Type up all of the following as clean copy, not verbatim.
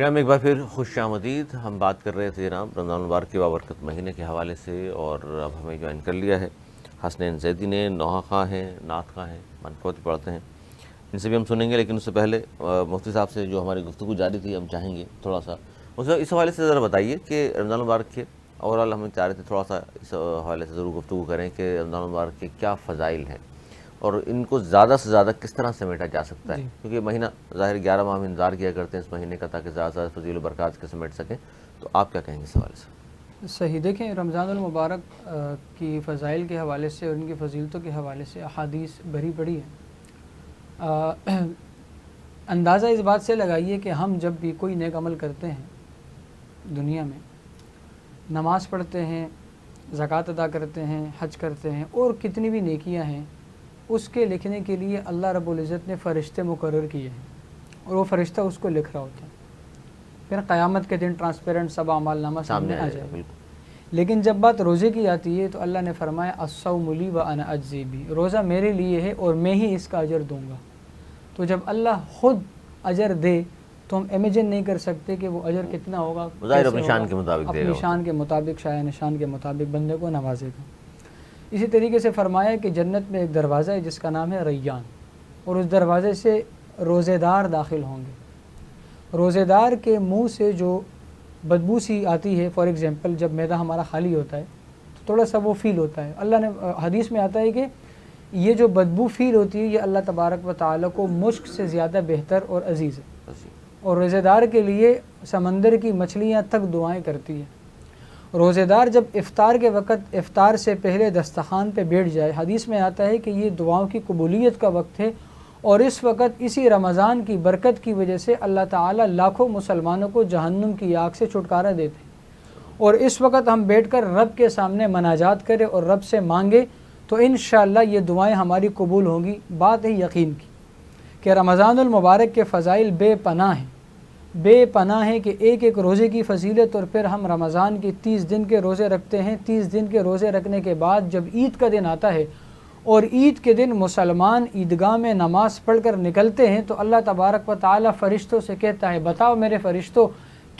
Programme میں ایک بار پھر خوش آمدید. ہم بات کر رہے تھے جناب رمضان المبارک کے بابرکت مہینے کے حوالے سے، اور اب ہمیں جوائن کر لیا ہے حسنین زیدی نے. نوحہ خواں ہیں، نعت خواں ہیں، منفوتی پڑھتے ہیں، ان سے بھی ہم سنیں گے. لیکن اس سے پہلے مفتی صاحب سے جو ہماری گفتگو جاری تھی ہم چاہیں گے تھوڑا سا اس حوالے سے ذرا بتائیے کہ رمضان المبارک کے اوور آل ہم چاہ رہے تھے تھوڑا سا اس حوالے سے ضرور گفتگو کریں کہ رمضان المبارک کے کیا فضائل ہیں اور ان کو زیادہ سے زیادہ کس طرح سمیٹا جا سکتا ہے. کیونکہ مہینہ ظاہر 11 ماہ ہم انتظار کیا کرتے ہیں اس مہینے کا تاکہ زیادہ سے زیادہ فضیل و برکات کے سمیٹ سکیں. تو آپ کیا کہیں گے اس حوالے سے؟ صحیح. دیکھیں، رمضان المبارک کی فضائل کے حوالے سے اور ان کی فضیلتوں کے حوالے سے احادیث بھری پڑی ہیں. اندازہ اس بات سے لگائیے کہ ہم جب بھی کوئی نیک عمل کرتے ہیں دنیا میں، نماز پڑھتے ہیں، زکوٰۃ ادا کرتے ہیں، حج کرتے ہیں، اور کتنی بھی نیکیاں ہیں، اس کے لکھنے کے لیے اللہ رب العزت نے فرشتے مقرر کیے ہیں اور وہ فرشتہ اس کو لکھ رہا ہوتا ہے. پھر قیامت کے دن ٹرانسپیرنٹ سب اعمال نامہ سامنے آ جائے گا. لیکن جب بات روزے کی آتی ہے تو اللہ نے فرمایا الصوم لی وانا اجزی بہ، روزہ میرے لیے ہے اور میں ہی اس کا اجر دوں گا. تو جب اللہ خود اجر دے تو ہم امیجن نہیں کر سکتے کہ وہ اجر کتنا ہوگا. ظاہر اپنی شان کے مطابق دے گا، اپنی شان کے مطابق، شایان شان کے مطابق بندے کو نوازے گا. اسی طریقے سے فرمایا کہ جنت میں ایک دروازہ ہے جس کا نام ہے ریان، اور اس دروازے سے روزے دار داخل ہوں گے. روزے دار کے منہ سے جو بدبو سی آتی ہے، فار ایگزامپل جب معدہ ہمارا خالی ہوتا ہے تو تھوڑا سا وہ فیل ہوتا ہے. اللہ نے حدیث میں آتا ہے کہ یہ جو بدبو فیل ہوتی ہے یہ اللہ تبارک و تعالیٰ کو مشک سے زیادہ بہتر اور عزیز ہے، اور روزے دار کے لیے سمندر کی مچھلیاں تک دعائیں کرتی ہیں. روزے دار جب افطار کے وقت افطار سے پہلے دسترخوان پہ بیٹھ جائے، حدیث میں آتا ہے کہ یہ دعاؤں کی قبولیت کا وقت ہے، اور اس وقت اسی رمضان کی برکت کی وجہ سے اللہ تعالیٰ لاکھوں مسلمانوں کو جہنم کی آگ سے چھٹکارا دیتے ہیں. اور اس وقت ہم بیٹھ کر رب کے سامنے مناجات کریں اور رب سے مانگے تو انشاءاللہ یہ دعائیں ہماری قبول ہوں گی. بات ہے یقین کی کہ رمضان المبارک کے فضائل بے پناہ ہیں، بے پناہ ہے کہ ایک ایک روزے کی فضیلت. اور پھر ہم رمضان کے 30 دن کے روزے رکھتے ہیں. 30 دن کے روزے رکھنے کے بعد جب عید کا دن آتا ہے اور عید کے دن مسلمان عیدگاہ میں نماز پڑھ کر نکلتے ہیں تو اللہ تبارک و تعالیٰ فرشتوں سے کہتا ہے بتاؤ میرے فرشتوں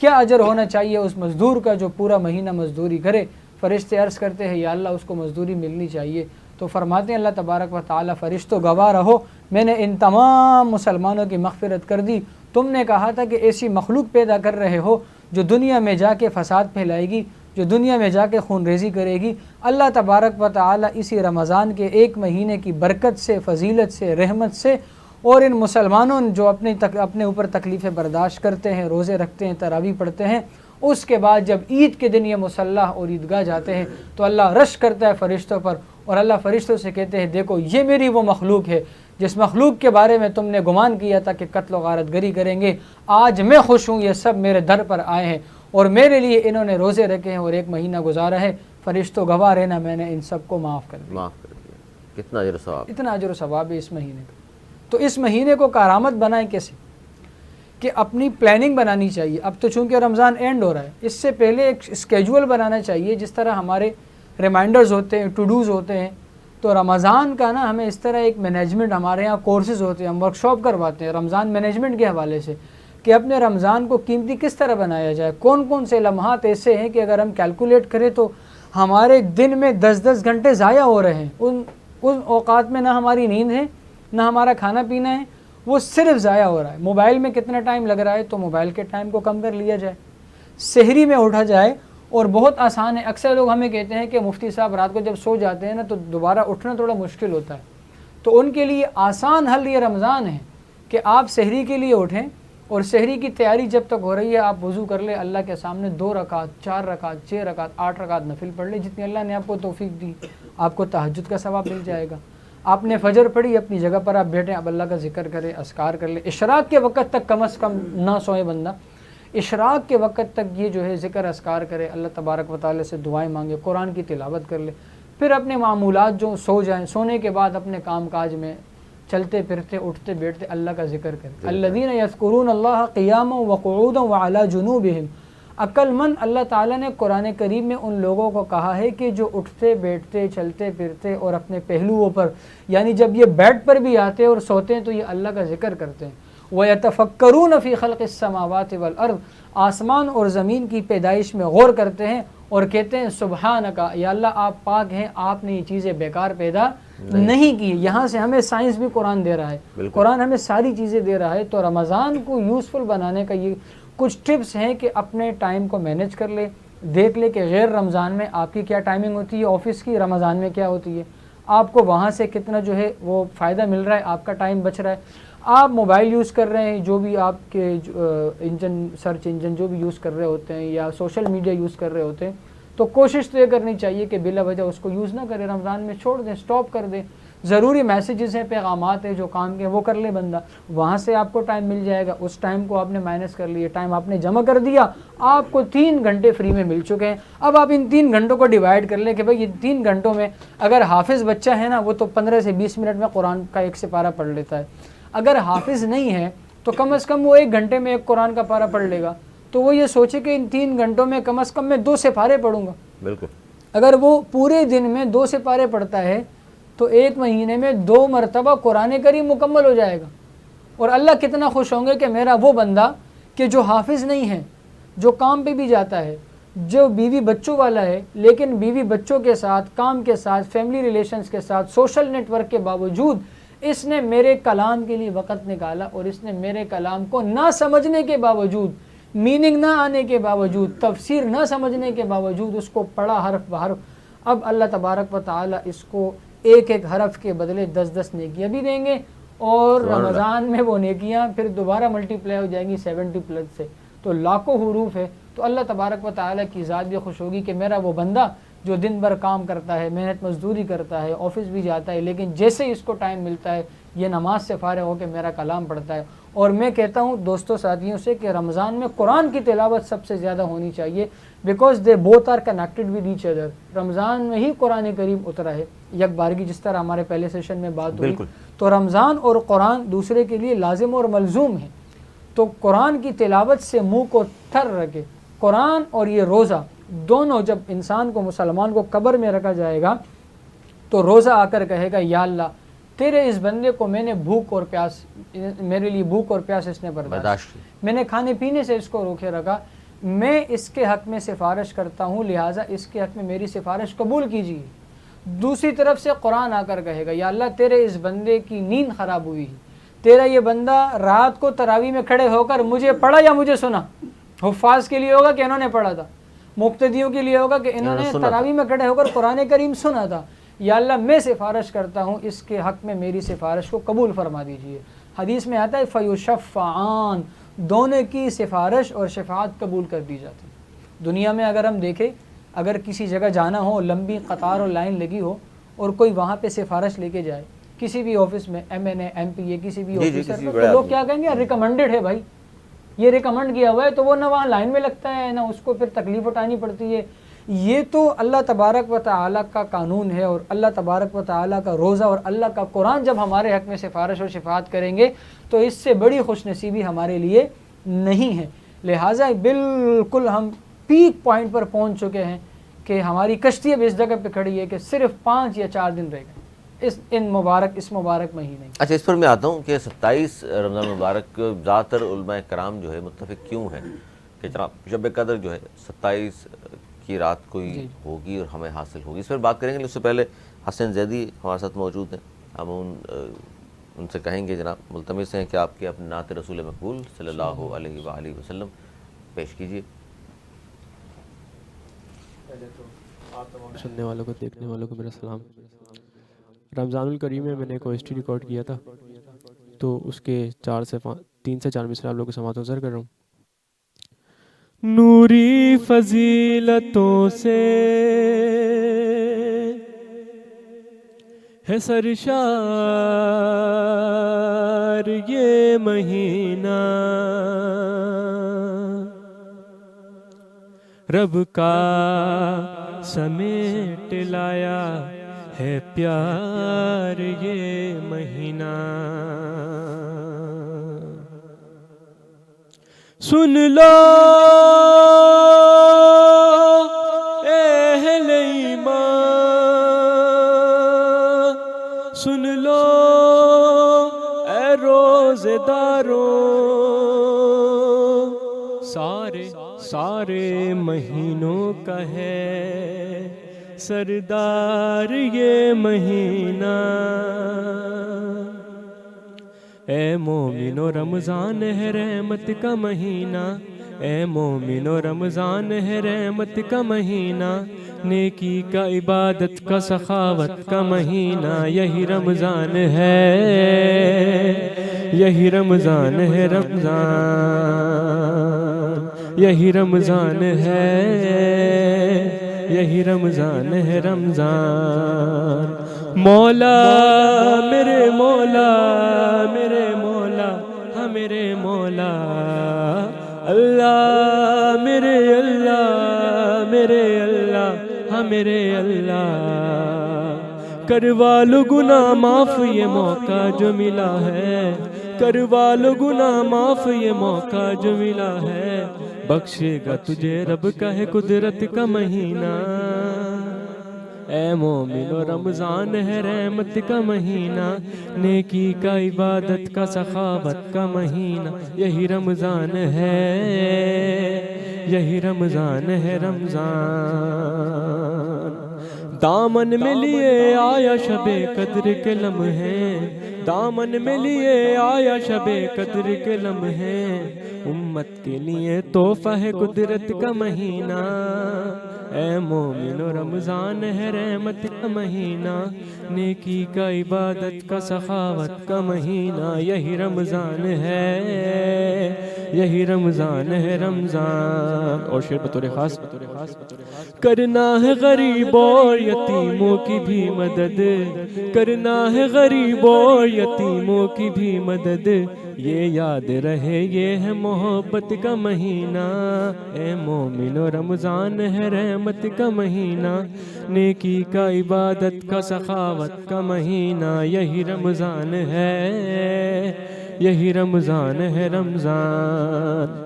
کیا اجر ہونا چاہیے اس مزدور کا جو پورا مہینہ مزدوری کرے. فرشتے عرض کرتے ہیں یا اللہ اس کو مزدوری ملنی چاہیے. تو فرماتے ہیں اللہ تبارک و تعالیٰ فرشتوں گواہ رہو میں نے ان تمام مسلمانوں کی مغفرت کر دی. تم نے کہا تھا کہ ایسی مخلوق پیدا کر رہے ہو جو دنیا میں جا کے فساد پھیلائے گی، جو دنیا میں جا کے خون ریزی کرے گی. اللہ تبارک و تعالیٰ اسی رمضان کے ایک مہینے کی برکت سے، فضیلت سے، رحمت سے، اور ان مسلمانوں جو اپنے اوپر تکلیفیں برداشت کرتے ہیں، روزے رکھتے ہیں، تراویح پڑھتے ہیں، اس کے بعد جب عید کے دن یہ مصلی اور عیدگاہ جاتے ہیں تو اللہ رش کرتا ہے فرشتوں پر، اور اللہ فرشتوں سے کہتے ہیں دیکھو یہ میری وہ مخلوق ہے جس مخلوق کے بارے میں تم نے گمان کیا تھا کہ قتل و غارت گری کریں گے. آج میں خوش ہوں یہ سب میرے در پر آئے ہیں اور میرے لیے انہوں نے روزے رکھے ہیں اور ایک مہینہ گزارا ہے. فرشتوں گواہ رہنا میں نے ان سب کو معاف کر دیا. کتنا اجر و ثواب، اتنا اجر و ثواب ہے اس مہینے کا. تو اس مہینے کو کارآمد بنائیں کیسے کہ اپنی پلاننگ بنانی چاہیے. اب تو چونکہ رمضان اینڈ ہو رہا ہے، اس سے پہلے ایک اسکیجول بنانا چاہیے. جس طرح ہمارے ریمائنڈرز ہوتے ہیں، ٹو ڈوز ہوتے ہیں، تو رمضان کا نا ہمیں اس طرح ایک مینجمنٹ، ہمارے یہاں کورسز ہوتے ہیں، ہم ورکشاپ کرواتے ہیں رمضان مینجمنٹ کے حوالے سے کہ اپنے رمضان کو قیمتی کس طرح بنایا جائے. کون کون سے لمحات ایسے ہیں کہ اگر ہم کیلکولیٹ کریں تو ہمارے دن میں 10-10 گھنٹے ضائع ہو رہے ہیں. ان اوقات میں نہ ہماری نیند ہے نہ ہمارا کھانا پینا ہے، وہ صرف ضائع ہو رہا ہے. موبائل میں کتنا ٹائم لگ رہا ہے تو موبائل کے ٹائم کو کم کر لیا جائے، سحری میں اٹھا جائے. اور بہت آسان ہے. اکثر لوگ ہمیں کہتے ہیں کہ مفتی صاحب رات کو جب سو جاتے ہیں نا تو دوبارہ اٹھنا تھوڑا مشکل ہوتا ہے. تو ان کے لیے آسان حل یہ رمضان ہے کہ آپ سحری کے لیے اٹھیں اور سحری کی تیاری جب تک ہو رہی ہے آپ وضو کر لیں، اللہ کے سامنے 2 رکعت 4 رکعت 6 رکعت 8 رکعت نفل پڑھ لیں جتنی اللہ نے آپ کو توفیق دی. آپ کو تہجد کا ثواب مل جائے گا. آپ نے فجر پڑھی، اپنی جگہ پر آپ بیٹھیں، اب اللہ کا ذکر کریں، اذکار کر لیں. اشراق کے وقت تک کم از کم نہ سوئے بندہ، اشراق کے وقت تک یہ جو ہے ذکر اذکار کرے، اللہ تبارک و تعالی سے دعائیں مانگے، قرآن کی تلاوت کر لے. پھر اپنے معمولات جو سو جائیں، سونے کے بعد اپنے کام کاج میں چلتے پھرتے اٹھتے بیٹھتے اللہ کا ذکر کریں. الذین یذکرون اللہ قیاما وقعودا وعلی جنوبہم. عقل مند اللہ تعالیٰ نے قرآن کریم میں ان لوگوں کو کہا ہے کہ جو اٹھتے بیٹھتے چلتے پھرتے اور اپنے پہلوؤں پر، یعنی جب یہ بیڈ پر بھی آتے اور سوتے ہیں تو یہ اللہ کا ذکر کرتے ہیں. وَيَتَفَكَّرُونَ فِي خَلْقِ السَّمَاوَاتِ وَالْأَرْضِ، آسمان اور زمین کی پیدائش میں غور کرتے ہیں اور کہتے ہیں سبحانک، یا اللہ آپ پاک ہیں، آپ نے یہ چیزیں بیکار پیدا نہیں کی۔ یہاں سے ہمیں سائنس بھی قرآن دے رہا ہے، قرآن ہمیں ساری چیزیں دے رہا ہے۔ تو رمضان کو یوزفل بنانے کا یہ کچھ ٹپس ہیں کہ اپنے ٹائم کو مینیج کر لے، دیکھ لے کہ غیر رمضان میں آپ کی کیا ٹائمنگ ہوتی ہے آفس کی، رمضان میں کیا ہوتی ہے، آپ کو وہاں سے کتنا جو ہے وہ فائدہ مل رہا ہے، آپ کا ٹائم بچ رہا ہے۔ آپ موبائل یوز کر رہے ہیں، جو بھی آپ کے انجن، سرچ انجن جو بھی یوز کر رہے ہوتے ہیں، یا سوشل میڈیا یوز کر رہے ہوتے ہیں، تو کوشش تو یہ کرنی چاہیے کہ بلا وجہ اس کو یوز نہ کریں، رمضان میں چھوڑ دیں، سٹاپ کر دیں۔ ضروری میسیجز ہیں، پیغامات ہیں جو کام کے وہ کر لے بندہ، وہاں سے آپ کو ٹائم مل جائے گا، اس ٹائم کو آپ نے مائنس کر لیا، ٹائم آپ نے جمع کر دیا، آپ کو 3 گھنٹے فری میں مل چکے ہیں۔ اب آپ ان 3 گھنٹوں کو ڈیوائڈ کر لیں کہ بھائی یہ 3 گھنٹوں میں اگر حافظ بچہ ہے نا، وہ تو 15 سے 20 منٹ میں قرآن کا 1 سپارہ پڑھ لیتا ہے، اگر حافظ نہیں ہے تو کم از کم وہ 1 گھنٹے میں 1 قرآن کا پارہ پڑھ لے گا، تو وہ یہ سوچے کہ ان 3 گھنٹوں میں کم از کم میں 2 سپارے پڑھوں گا۔ بالکل، اگر وہ پورے دن میں 2 سپارے پڑھتا ہے تو 1 مہینے میں 2 مرتبہ قرآن کریم مکمل ہو جائے گا۔ اور اللہ کتنا خوش ہوں گے کہ میرا وہ بندہ کہ جو حافظ نہیں ہے، جو کام پہ بھی جاتا ہے، جو بیوی بچوں والا ہے، لیکن بیوی بچوں کے ساتھ، کام کے ساتھ، فیملی ریلیشنز کے ساتھ، سوشل نیٹ ورک کے باوجود اس نے میرے کلام کے لیے وقت نکالا، اور اس نے میرے کلام کو نہ سمجھنے کے باوجود، میننگ نہ آنے کے باوجود، تفسیر نہ سمجھنے کے باوجود اس کو پڑھا حرف بحرف، اب اللہ تبارک و تعالی اس کو 1 حرف کے بدلے 10 نیکیاں بھی دیں گے، اور رمضان میں وہ نیکیاں پھر دوبارہ ملٹی پلائی ہو جائیں گی 70+ سے، تو لاکھوں حروف ہے۔ تو اللہ تبارک و تعالی کی ذات بھی خوش ہوگی کہ میرا وہ بندہ جو دن بھر کام کرتا ہے، محنت مزدوری کرتا ہے، آفس بھی جاتا ہے، لیکن جیسے اس کو ٹائم ملتا ہے یہ نماز سے فارغ ہو کے میرا کلام پڑھتا ہے۔ اور میں کہتا ہوں دوستوں ساتھیوں سے کہ رمضان میں قرآن کی تلاوت سب سے زیادہ ہونی چاہیے، because they both are connected with each other. Ramzan میں ہی قرآن کریم اترا ہے یک بارگی، جس طرح ہمارے پہلے سیشن میں بات ہوئی، تو رمضان اور قرآن دوسرے کے لیے لازم اور ملزوم ہیں۔ تو قرآن کی تلاوت سے منہ کو تھر رکھے۔ قرآن اور یہ روزہ دونوں، جب انسان کو، مسلمان کو قبر میں رکھا جائے گا تو روزہ آ کر کہے گا یا اللہ تیرے اس بندے کو میں نے بھوک اور پیاس، میرے لیے بھوک اور پیاس اس نے برداشت کی، میں نے کھانے پینے سے اس کو روکے رکھا، میں اس کے حق میں سفارش کرتا ہوں، لہٰذا اس کے حق میں میری سفارش قبول کیجیے۔ دوسری طرف سے قرآن آ کر کہے گا یا اللہ تیرے اس بندے کی نیند خراب ہوئی ہے، تیرا یہ بندہ رات کو تراویح میں کھڑے ہو کر مجھے پڑھا یا مجھے سنا، حفاظ کے لیے ہوگا کہ انہوں نے پڑھا تھا، مقتدیوں کے لیے ہوگا کہ انہوں نے تراویح میں کھڑے ہو کر قرآن کریم سنا تھا، یا اللہ میں سفارش کرتا ہوں اس کے حق میں میری سفارش کو قبول فرما دیجئے۔ حدیث میں آتا ہے فیشفعان، دونوں کی سفارش اور شفاعت قبول کر دی جاتی ہے۔ دنیا میں اگر ہم دیکھیں، اگر کسی جگہ جانا ہو، لمبی قطار اور لائن لگی ہو، اور کوئی وہاں پہ سفارش لے کے جائے کسی بھی آفس میں، MNA MP کسی بھی آفیسر میں، تو لوگ کیا کہیں گے؟ ریکمنڈڈ ہے بھائی، یہ ریکمنڈ کیا ہوا ہے، تو وہ نہ وہاں لائن میں لگتا ہے، نہ اس کو پھر تکلیف اٹھانی پڑتی ہے۔ یہ تو اللہ تبارک و تعالیٰ کا قانون ہے، اور اللہ تبارک و تعالیٰ کا روزہ اور اللہ کا قرآن جب ہمارے حق میں سفارش اور شفاعت کریں گے تو اس سے بڑی خوش نصیبی ہمارے لیے نہیں ہے۔ لہٰذا بالکل ہم پیک پوائنٹ پر پہنچ چکے ہیں کہ ہماری کشتی اب اس جگہ پہ کھڑی ہے کہ صرف 5 یا 4 دن رہ گئے اس مبارک مہینے۔ اچھا، اس پر میں آتا ہوں کہ 27 رمضان مبارک زیادہ تر علماء کرام جو ہے متفق کیوں ہیں کہ جناب شب قدر جو ہے 27 کی رات کو ہی ہوگی اور ہمیں حاصل ہوگی؟ اس پر بات کریں گے، اس سے پہلے حسن زیدی ہمارے ساتھ موجود ہیں، ہم ان سے کہیں گے جناب ملتمس ہیں کہ آپ کے اپنے نعت رسول مقبول صلی اللہ علیہ وآلہ وسلم پیش کیجیے۔ پہلے تو آپ تمام سننے والوں کو، دیکھنے والوں کو میرا سلام۔ رمضان الکریم میں نے کوئسٹی ریکارڈ کیا تھا، تو اس کے 3 سے 4 مصرع آپ لوگوں کے سماعت گزر کر رہا ہوں۔ نوری فضیلتوں سے ہے سرشار یہ مہینہ، رب کا سمیٹ لایا ہے پیار یہ مہینہ۔ سن لو اہل ایمان، سن لو اے روزے روزداروں سارے مہینوں کا ہے سردار یہ مہینہ، اے مومنو رمضان ہے رحمت کا مہینہ، اے مومنو رمضان ہے رحمت کا مہینہ، نیکی کا عبادت کا سخاوت کا مہینہ، یہی رمضان ہے، یہی رمضان ہے رمضان، یہی رمضان ہے، یہی رمضان ہے رمضان۔ مولا میرے مولا میرے مولا ہاں میرے مولا، اللہ میرے اللہ میرے اللہ ہاں میرے اللہ، کروا لو گناہ معاف یہ موقع جو ملا ہے، کروا لو گناہ معاف یہ موقع جو ملا ہے، بخشے گا تجھے رب کا ہے قدرت کا مہینہ، اے مومنو رمضان ہے رحمت کا مہینہ، نیکی کا عبادت کا سخاوت کا مہینہ، یہی رمضان ہے، یہی رمضان ہے رمضان۔ دامن میں لیے آیا شب قدر کے لمحے، دامن میں لیے آیا شب قدر کے لمحے، امت کے لیے تحفہ ہے قدرت کا مہینہ، اے مومنو رمضان ہے رحمت کا مہینہ، نیکی کا عبادت کا سخاوت کا مہینہ، یہی رمضان ہے، یہی رمضان ہے رمضان۔ اور شعر بطور خاص، کرنا ہے غریب اور یتیموں کی بھی مدد، کرنا ہے غریب اور یتیموں کی بھی مدد، یہ یاد رہے یہ ہے محبت کا مہینہ، اے مومنو رمضان ہے رحمت کا مہینہ، نیکی کا عبادت کا سخاوت کا مہینہ، یہی رمضان ہے، یہی رمضان ہے رمضان۔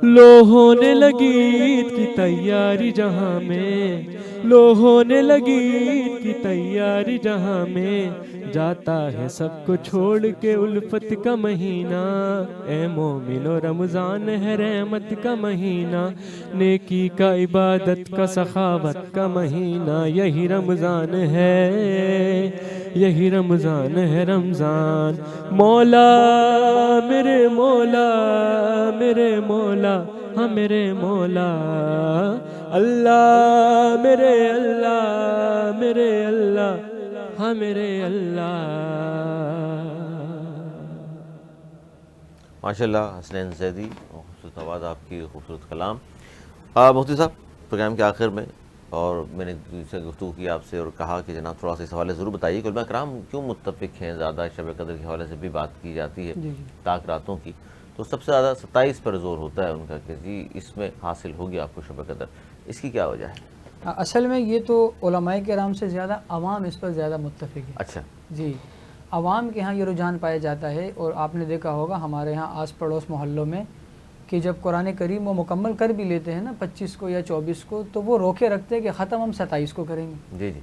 لو ہونے لگی عید کی تیاری جہاں میں، لو ہونے لگی عید کی تیاری جہاں میں، جاتا ہے سب کو چھوڑ کے الفت کا مہینہ، اے مومنو رمضان ہے رحمت کا مہینہ، نیکی کا عبادت کا سخاوت کا مہینہ، یہی رمضان ہے، یہی رمضان ہے رمضان۔ مولا میرے مولا میرے مولا ہاں میرے مولا، اللہ میرے اللہ میرے اللہ ہاں میرے اللہ۔ ماشاءاللہ حسنین زیدی، خوبصورت آواز آپ کی، خوبصورت کلام۔ مفتی صاحب پروگرام کے آخر میں، اور میں نے سے گفتگو کی آپ سے اور کہا کہ جناب تھوڑا سا اس حوالے ضرور بتائیے کہ علماء کرام کیوں متفق ہیں، زیادہ شب قدر کے حوالے سے بھی بات کی جاتی ہے طاق راتوں کی، تو سب سے زیادہ 27 پر زور ہوتا ہے ان کا کہ جی اس میں حاصل ہوگی آپ کو شب قدر، اس کی کیا وجہ ہے؟ اصل میں یہ تو علماء کرام سے زیادہ عوام اس پر زیادہ متفق ہے۔ اچھا جی، عوام کے ہاں یہ رجحان پایا جاتا ہے، اور آپ نے دیکھا ہوگا ہمارے ہاں آس پڑوس محلوں میں کہ جب قرآن کریم وہ مکمل کر بھی لیتے ہیں نا 25 کو یا 24 کو، تو وہ روکے رکھتے ہیں کہ ختم ہم 27 کو کریں گے۔ جی جی،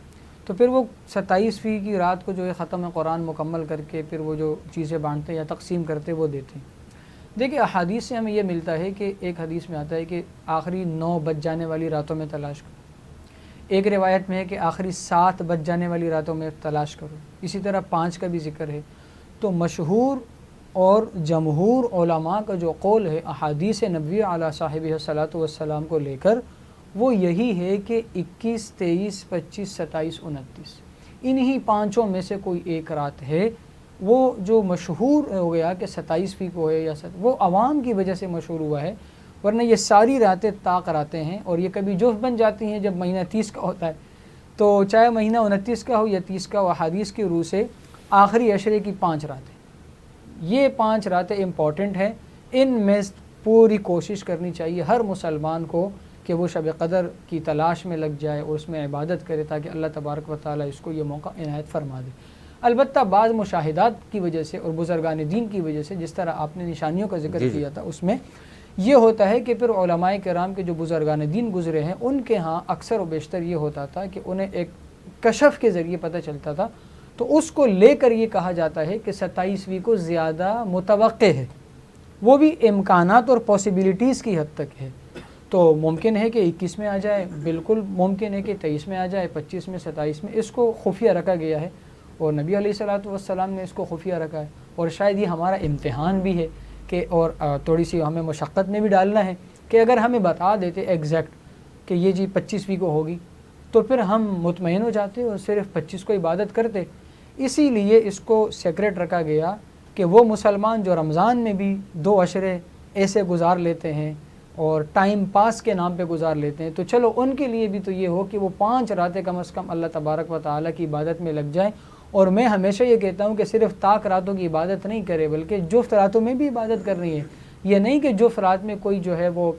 تو پھر وہ 27ویں کی رات کو جو ہے ختم قرآن مکمل کر کے پھر وہ جو چیزیں بانٹتے ہیں یا تقسیم کرتے وہ دیتے ہیں۔ دیکھیں احادیث سے ہمیں یہ ملتا ہے کہ ایک حدیث میں آتا ہے کہ آخری 9 بج جانے والی راتوں میں تلاش کرو، ایک روایت میں ہے کہ آخری 7 بج جانے والی راتوں میں تلاش کرو، اسی طرح 5 کا بھی ذکر ہے۔ تو مشہور اور جمہور علماء کا جو قول ہے احادیث نبوی علی صاحبہ الصلاۃ والسلام کو لے کر، وہ یہی ہے کہ 21، 23، 25، 27، 29 انہی پانچوں میں سے کوئی ایک رات ہے۔ وہ جو مشہور ہو گیا کہ 27ویں کو ہے یا وہ عوام کی وجہ سے مشہور ہوا ہے، ورنہ یہ ساری راتیں طاق راتیں ہیں، اور یہ کبھی جوف بن جاتی ہیں جب مہینہ 30 کا ہوتا ہے، تو چاہے مہینہ 29 کا ہو یا 30 کا ہو، حدیث کی روح سے آخری عشرے کی 5 راتیں، یہ 5 راتیں امپورٹنٹ ہیں، ان میں پوری کوشش کرنی چاہیے ہر مسلمان کو کہ وہ شب قدر کی تلاش میں لگ جائے اور اس میں عبادت کرے، تاکہ اللہ تبارک و تعالیٰ اس کو یہ موقع عنایت فرما دے۔ البتہ بعض مشاہدات کی وجہ سے اور بزرگان دین کی وجہ سے، جس طرح آپ نے نشانیوں کا ذکر کیا تھا، اس میں یہ ہوتا ہے کہ پھر علماء کرام کے جو بزرگان دین گزرے ہیں ان کے ہاں اکثر و بیشتر یہ ہوتا تھا کہ انہیں ایک کشف کے ذریعے پتہ چلتا تھا تو اس کو لے کر یہ کہا جاتا ہے کہ 27ویں کو زیادہ متوقع ہے، وہ بھی امکانات اور پاسبلٹیز کی حد تک ہے۔ تو ممکن ہے کہ 21 میں آ جائے، بالکل ممکن ہے کہ 23 میں آ جائے، 25 میں، 27 میں، اس کو خفیہ رکھا گیا ہے، اور نبی علیہ الصلوۃ والسلام نے اس کو خفیہ رکھا ہے، اور شاید یہ ہمارا امتحان بھی ہے کہ اور تھوڑی سی ہمیں مشقت میں بھی ڈالنا ہے کہ اگر ہمیں بتا دیتے ایگزیکٹ کہ یہ جی 25ویں کو ہوگی تو پھر ہم مطمئن ہو جاتے اور صرف 25 کو عبادت کرتے۔ اسی لیے اس کو سیکریٹ رکھا گیا کہ وہ مسلمان جو رمضان میں بھی 2 عشرے ایسے گزار لیتے ہیں اور ٹائم پاس کے نام پہ گزار لیتے ہیں، تو چلو ان کے لیے بھی تو یہ ہو کہ وہ 5 راتیں کم از کم اللہ تبارک و تعالیٰ کی عبادت میں لگ جائیں۔ اور میں ہمیشہ یہ کہتا ہوں کہ صرف طاق راتوں کی عبادت نہیں کرے، بلکہ جفت راتوں میں بھی عبادت کرنی ہے۔ یہ نہیں کہ جفت رات میں کوئی جو ہے وہ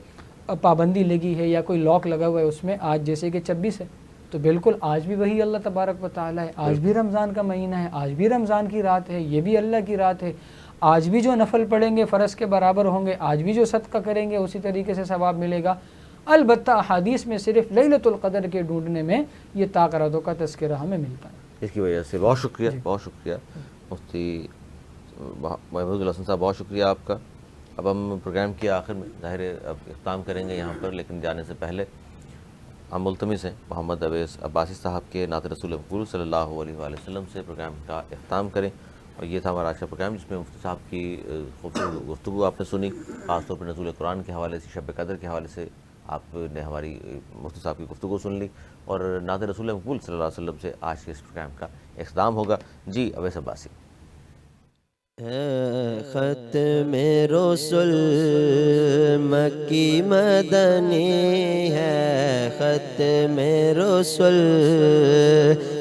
پابندی لگی ہے یا کوئی لاک لگا ہوا ہے اس میں، آج جیسے کہ 26 ہے تو بالکل آج بھی وہی اللہ تبارک و تعالیٰ ہے، آج بھی رمضان کا مہینہ ہے، آج بھی رمضان کی رات ہے، یہ بھی اللہ کی رات ہے، آج بھی جو نفل پڑھیں گے فرض کے برابر ہوں گے، آج بھی جو صدقہ کریں گے اسی طریقے سے ثواب ملے گا۔ البتہ احادیث میں صرف لیلۃ القدر کے ڈھونڈنے میں یہ طاق راتوں کا تذکرہ ہمیں ملتا ہے۔ اس کی وجہ سے بہت شکریہ، بہت شکریہ مفتی محمود الحسن صاحب، بہت شکریہ آپ کا۔ اب ہم پروگرام کے آخر میں ظاہر اب اختتام کریں گے یہاں پر، لیکن جانے سے پہلے ہم ملتمس ہیں محمد اویس عباسی صاحب کے نعت رسول مقبول صلی اللہ علیہ وآلہ وسلم سے پروگرام کا اختتام کریں۔ اور یہ تھا ہمارا آج کا پروگرام جس میں مفتی صاحب کی خوبصورت گفتگو آپ نے سنی، خاص طور پر نزول قرآن کے حوالے سے، شب قدر کے حوالے سے آپ نے ہماری مفتی صاحب کی گفتگو سن لی، اور نعت رسول مقبول صلی اللہ علیہ وسلم سے آج کے اس پروگرام کا اختتام ہوگا۔ جی اویس عباسی۔ ختم رسل مکی مدنی ہے، ختم رسل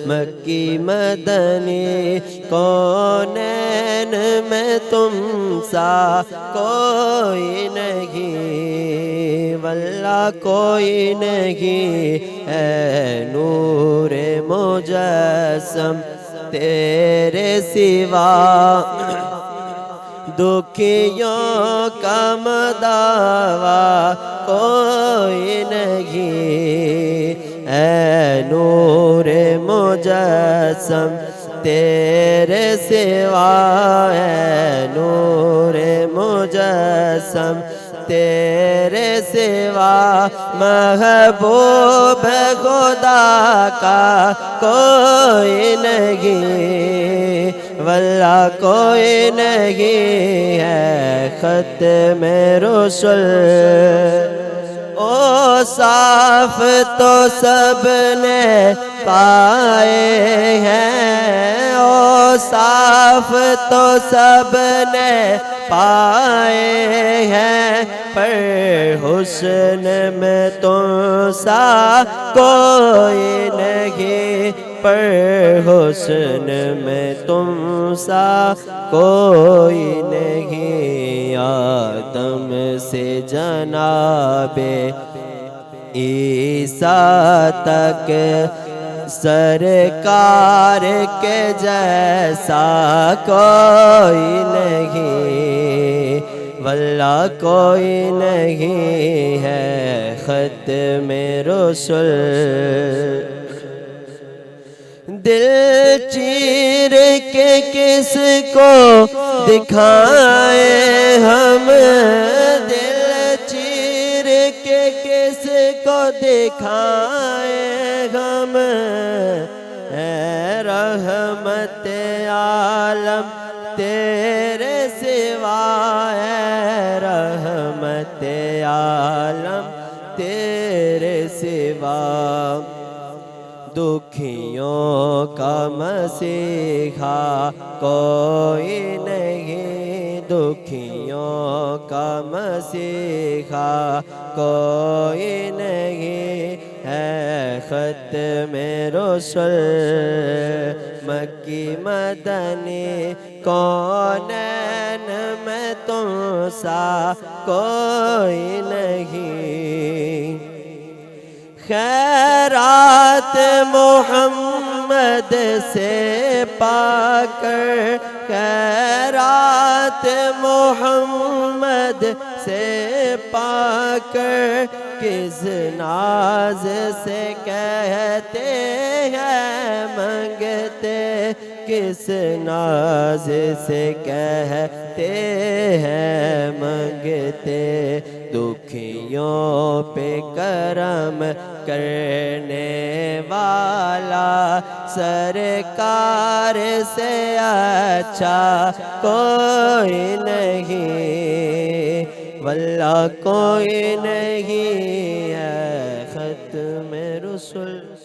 مکی مدنی، کونین میں تم سا کوئی نہیں، واللہ کوئی نہیں، اے نور مجسم تیرے سوا، دکھیوں کا مداوا کوئی نہیں، اے نور مجسم تیرے سوا، اے نور مجسم تیرے سوا، محبوب خدا کا کوئی نہیں، واللہ کوئی نہیں، ہے ختم رسل۔ او صاف تو سب نے پائے ہیں، او صاف تو سب نے پائے ہیں، پر حسن میں تم سا کوئی نہیں، پر حسن میں تم سا کوئی نہیں، آدم سے جناب عیسیٰ تک سرکار کے جیسا کوئی نہیں، واللہ کوئی نہیں، ہے ختم رسل۔ دل چیر کے کس کو دکھائیں ہم، دل چیر کے کس کو دکھائیں ہم، اے رحمت عالم تیرے سوا، اے رحمت عالم تیرے سوا، دکھیوں کا مسیحا کوئی نہیں، دکھیوں کا مسیحا کوئی نہیں، ہے ختم رسل مکی مدنی، کونین میں تم سا کوئی نہیں، خیرات محمد سے پا کر، خیرات محمد سے پا کر، کس ناز سے کہتے ہیں منگتے، کس ناز سے کہتے ہیں منگتے دکھیوں پہ کرم کرنے والا سرکار سے اچھا کوئی نہیں واللہ کوئی نہیں ہے ختم رسل